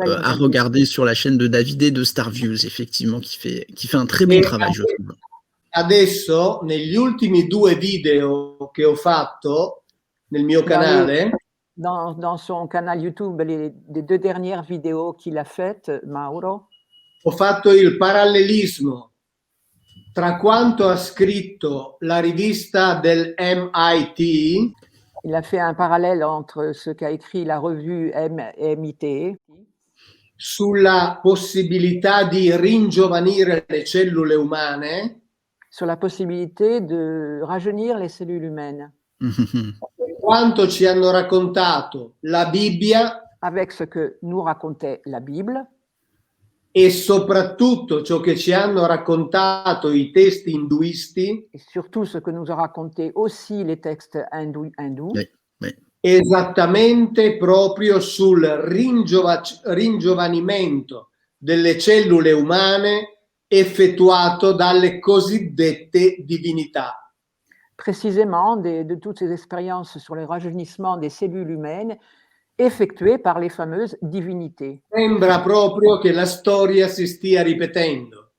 à regarder sur la chaîne de David et de Starviews, effectivement, qui fait un très bon travail, je trouve. Adesso, negli ultimi 2 video che ho fatto nel mio canale, dans son canal YouTube, les 2 dernières vidéos qu'il a faites, Mauro, ho fatto il parallelismo tra quanto ha scritto la rivista del MIT. Il a fait un parallèle entre ce qu'a écrit la revue MIT sulla possibilità di ringiovanire le cellule umane, sur la possibilité de rajeunir les cellules humaines. Quanto ci hanno raccontato la Bibbia, avec ce que nous racontait la Bible, e soprattutto ciò che ci hanno raccontato i testi induisti, et surtout ce que nous ont raconté aussi les textes hindous, esattamente proprio sul ringiovanimento delle cellule umane effettuato dalle cosiddette divinità. Précisément de toutes ces expériences sur le rajeunissement des cellules humaines effectuées par les fameuses divinités. Sembra proprio che la storia si stia ripetendo.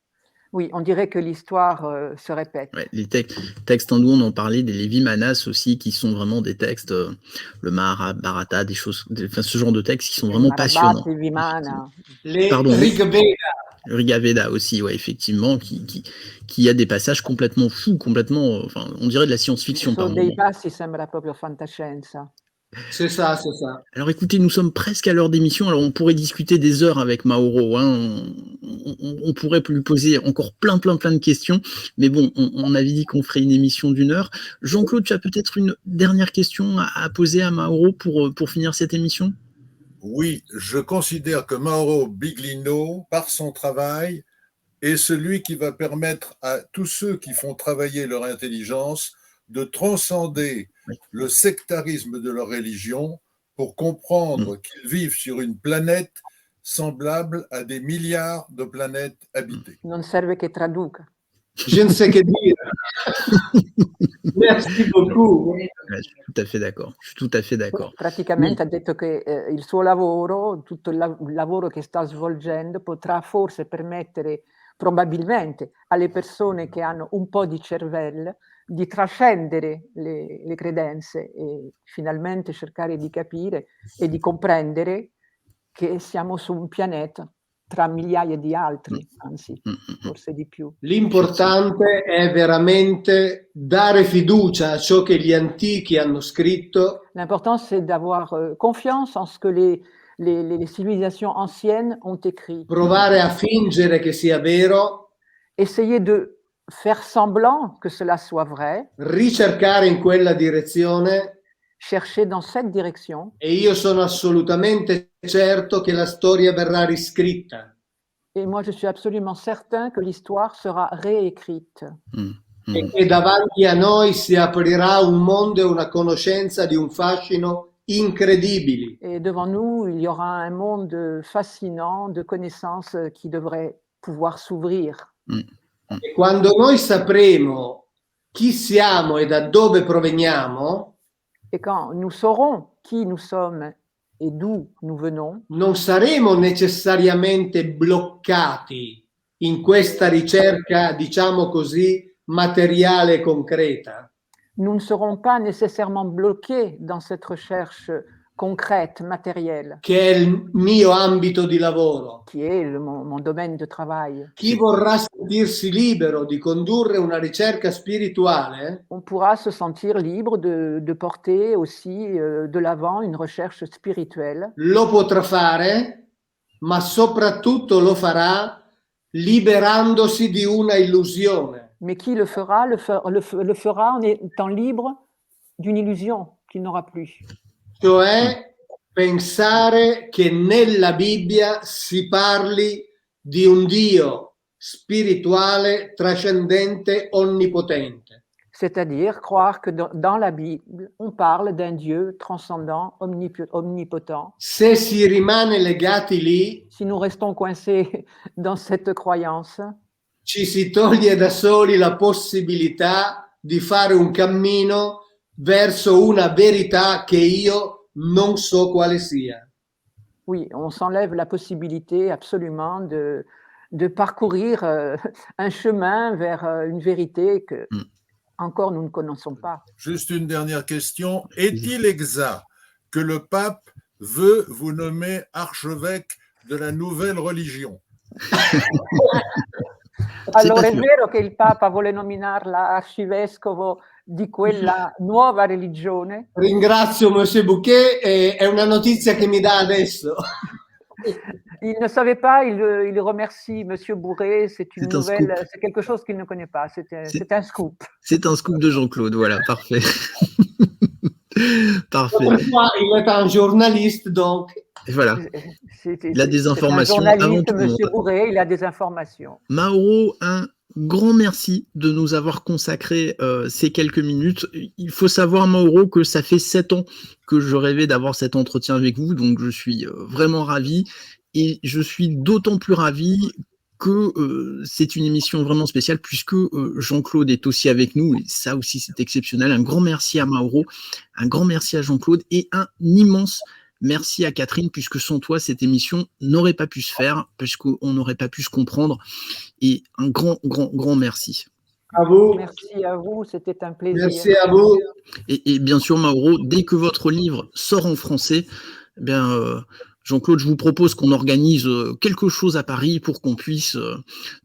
Oui, on dirait que l'histoire se répète. Ouais, les textes hindous, on en parlait, des Vimanas aussi, qui sont vraiment des textes, le Mahabharata, enfin, ce genre de textes qui sont vraiment passionnants. Mahabharata, Vimana. Le Pardon, Rig Veda. le Rigaveda aussi, ouais, effectivement, qui a des passages complètement fous, complètement, enfin, on dirait de la science-fiction par Sono dei moment. passi, sembra proprio fantascienza. C'est ça, c'est ça. Alors écoutez, nous sommes presque à l'heure d'émission, alors on pourrait discuter des heures avec Mauro, hein. On pourrait lui poser encore plein de questions, mais bon, on avait dit qu'on ferait une émission d'1 heure. Jean-Claude, tu as peut-être une dernière question à poser à Mauro pour finir cette émission? Oui, je considère que Mauro Biglino, par son travail, est celui qui va permettre à tous ceux qui font travailler leur intelligence de transcender le sectarisme de leur religion pour comprendre qu'ils vivent sur une planète semblable à des milliards de planètes habitées. Non serve che traduca. Je ne sais que dire. Merci beaucoup. Ouais, je suis tout à fait d'accord. Praticamente ha detto che il suo lavoro, tutto il lavoro che sta svolgendo, potrà forse permettere probabilmente alle persone che hanno un po' di cervello di trascendere le credenze e finalmente cercare di capire e di comprendere che siamo su un pianeta tra migliaia di altri, anzi, forse di più. L'importante è veramente dare fiducia a ciò che gli antichi hanno scritto. L'important, c'est d'avoir confiance en ce que les civilisations anciennes ont écrit. Provare a fingere che sia vero. Essayer de faire semblant que cela soit vrai. Ricercare in quella direzione. Chercher dans cette direction. E io sono assolutamente certo che la storia verrà riscritta. Et moi, je suis absolument certain que l'histoire sera réécrite. E che davanti a noi si aprirà un mondo e una conoscenza di un fascino incredibili. Et devant nous, il y aura un monde fascinant de connaissances qui devrait pouvoir s'ouvrir. E quando noi sapremo chi siamo e da dove proveniamo, et quand nous saurons qui nous sommes et d'où nous venons, non saremo necessariamente bloccati in questa ricerca, diciamo così, materiale e concreta. Nous ne serons pas nécessairement bloqués dans cette recherche concrète, matérielle. Che è il mio ambito di lavoro. Qui est mon domaine de travail. Chi vorrà sentirsi libero di condurre una ricerca spirituale, on pourra se sentir libre de porter aussi de l'avant une recherche spirituelle. Lo potrà fare, ma soprattutto lo farà liberandosi di una illusione. Mais qui le fera en étant libre d'une illusion qu'il n'aura plus. Cioè pensare che nella Bibbia si parli di un Dio spirituale, trascendente, onnipotente. C'est-à-dire croire que dans la Bible, on parle d'un Dieu transcendant, omnipotent. Se si rimane legati lì, si nous restons coincés dans cette croyance, ci si toglie da soli la possibilità di fare un cammino verso una verità che io non so quale sia. Oui, on s'enlève la possibilité absolument de parcourir un chemin vers une vérité que encore nous ne connaissons pas. Juste une dernière question. Est-il exact que le pape veut vous nommer archevêque de la nouvelle religion? Allora, è vero che il Papa vuole nominarla arcivescovo di quella nuova religione? Ringrazio Monsieur Bouquet, è una notizia che mi dà adesso. Il ne savait pas, il remercie Monsieur Bourret, c'est une nouvelle, c'est quelque chose qu'il ne connaît pas, c'est un scoop. C'est un scoop de Jean-Claude, voilà, parfait. Parfait. Il est un journaliste, donc. Et voilà. Il a des informations. Un journaliste, Monsieur Bourret, il a des informations. Mauro, un grand merci de nous avoir consacré ces quelques minutes. Il faut savoir, Mauro, que ça fait 7 ans que je rêvais d'avoir cet entretien avec vous, donc je suis vraiment ravi. Et je suis d'autant plus ravi que c'est une émission vraiment spéciale puisque Jean-Claude est aussi avec nous et ça aussi c'est exceptionnel. Un grand merci à Mauro, un grand merci à Jean-Claude et un immense Merci à Catherine, puisque sans toi, cette émission n'aurait pas pu se faire, parce qu'on n'aurait pas pu se comprendre. Et un grand, grand, grand merci. À vous. Merci à vous, c'était un plaisir. Merci à vous. Et bien sûr, Mauro, dès que votre livre sort en français, eh bien, Jean-Claude, je vous propose qu'on organise quelque chose à Paris pour qu'on puisse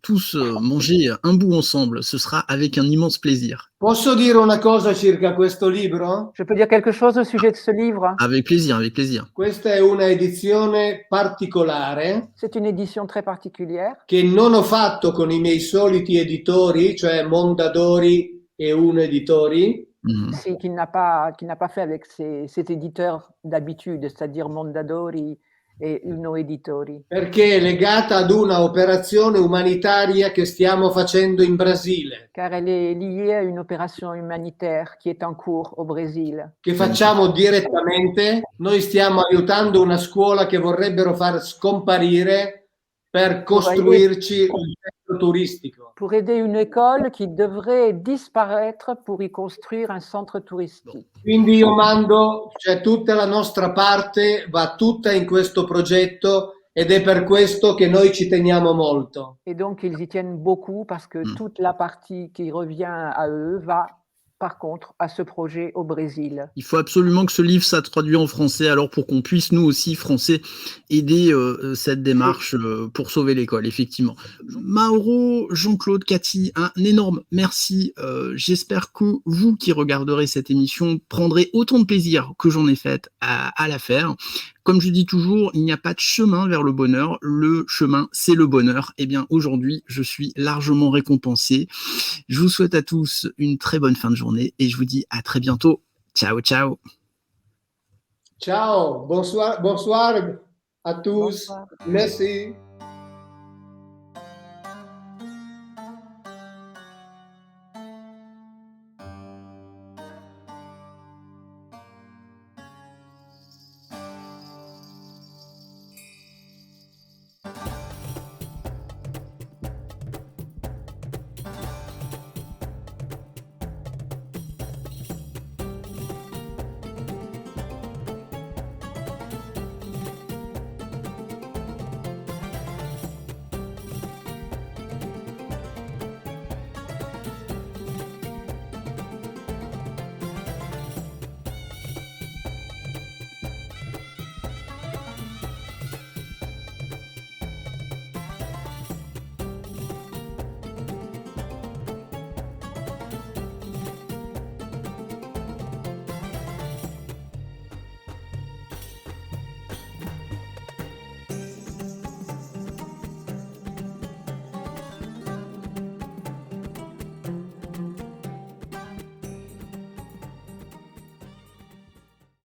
tous manger un bout ensemble. Ce sera avec un immense plaisir. Posso dire una cosa circa questo libro? Je peux dire quelque chose au sujet de ce livre? Avec plaisir, avec plaisir. Questa è una edizione particolare C'est une édition très particulière che non ho fatto con i miei soliti editori, cioè Mondadori e Uno Editori, qu'il n'a pas fait avec ses éditeurs d'habitude, c'est-à-dire Mondadori e Uno Editori. perché è legata ad una operazione umanitaria che stiamo facendo in Brasile, Car elle est liée à une opération humanitaire qui est en cours au Brésil. che facciamo direttamente. Noi stiamo aiutando una scuola che vorrebbero far scomparire per costruirci un centro turistico. Pour aider une école qui devrait disparaître pour y construire un centre touristique. Quindi io mando, cioè tutta la nostra parte va tutta in questo progetto ed è per questo che noi ci teniamo molto. Et donc, ils y tiennent beaucoup parce que toute la partie qui revient à eux va, par contre, à ce projet au Brésil. Il faut absolument que ce livre soit traduit en français, alors pour qu'on puisse, nous aussi, Français, aider cette démarche pour sauver l'école, effectivement. Mauro, Jean-Claude, Cathy, un énorme merci. J'espère que vous qui regarderez cette émission prendrez autant de plaisir que j'en ai fait à la faire. Comme je dis toujours, il n'y a pas de chemin vers le bonheur. Le chemin, c'est le bonheur. Eh bien, aujourd'hui, je suis largement récompensé. Je vous souhaite à tous une très bonne fin de journée et je vous dis à très bientôt. Ciao, ciao. Ciao, bonsoir à tous. Bonsoir. Merci.